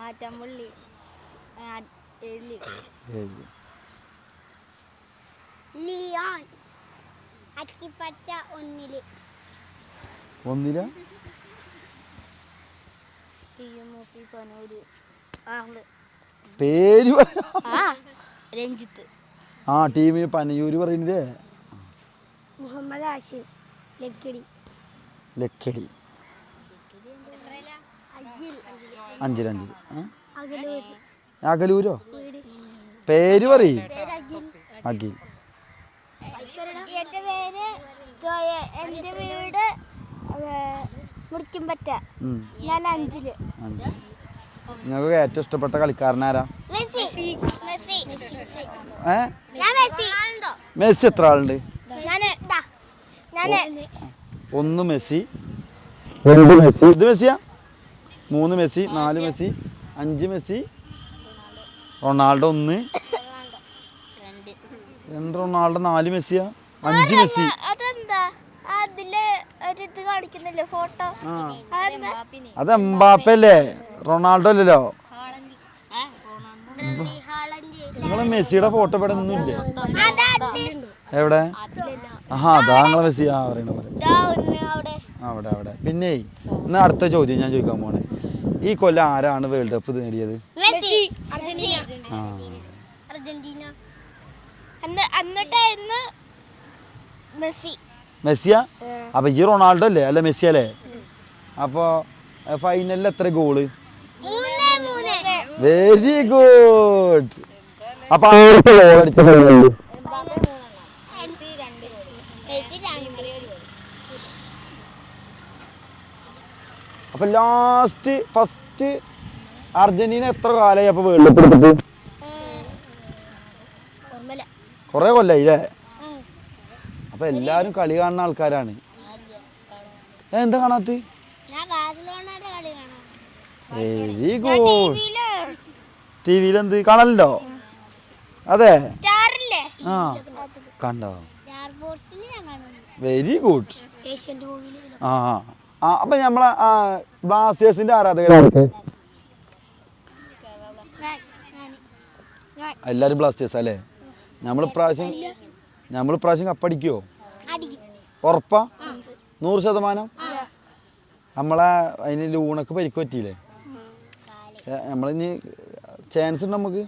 ആറ്റമ്പള്ളി 7 Leon Athippatta 1 പേര് രഞ്ജിത്ത് ടീമിന് പനയൂര് പറയുന്നേ മുഹമ്മദ് ആഷിം ലക്കടി 5 അകലൂരോ പേര് പറയും അഖിൽ എൻ്റെ പേര് ജോയ എൻ്റെ വീട് മുറിക്കുംപറ്റ ഞാൻ 5 നിങ്ങൾക്ക് ഏറ്റവും ഇഷ്ടപ്പെട്ട കളിക്കാരനാരാ മെസ്സി എത്ര ആളുണ്ട് 1 മെസ്സി 2 മെസ്സി ഇത് മെസ്സിയാ 3 Messi 4 Messi 5 Messi Ronaldo 1 Ronaldo 4 മെസ്സിയാ 5 Messi അത് എംബാപ്പ അല്ലേ റൊണാൾഡോ അല്ലല്ലോ നിങ്ങളെ മെസ്സിയുടെ ഫോട്ടോ ഇവിടെ ഒന്നുമില്ലേ എവിടെ അതാ നിങ്ങളെ മെസ്സി പറയണ പോലെ അവിടെ പിന്നെ ഇന്ന് അടുത്ത ചോദ്യം ഞാൻ ചോദിക്കാൻ പോണേ ഈ കൊല്ലം ആരാണ് വേൾഡ് കപ്പ് നേടിയത് മെസ്സിയാ അപ്പൊ ഈ റൊണാൾഡോ അല്ലേ അല്ല മെസ്സി അല്ലേ അപ്പൊ ഫൈനലിൽ എത്ര ഗോള് വെരി ഗുഡ് അപ്പൊ അപ്പൊ ഫസ്റ്റ് അർജന്റീന എത്ര കാലമായി അപ്പൊ വേൾഡ് കപ്പ് എടുത്തിട്ട് കൊറേ കൊല്ലായി അല്ലേ അപ്പൊ എല്ലാരും കളി കാണുന്ന ആൾക്കാരാണ് എന്താ കാണാത്ത വെരി ഗുഡ് ടിവിയിൽ എന്ത് കാണലുണ്ടോ അതെ കണ്ടോ വെരി ഗുഡ് അപ്പൊ നമ്മളെ ബ്ലാസ്റ്റേഴ്സിന്റെ ആരാധകരൊക്കെ എല്ലാരും ബ്ലാസ്റ്റേഴ്സ് അല്ലേ നമ്മൾ ഇപ്രാവശ്യം കപ്പടിക്കുവോ ഉറപ്പാ 100%? നമ്മളെ അതിന് ലൂണൊക്കെ പരിക്ക് പറ്റിയില്ലേ നമ്മളിനി ചാൻസ് ഉണ്ട് നമുക്ക്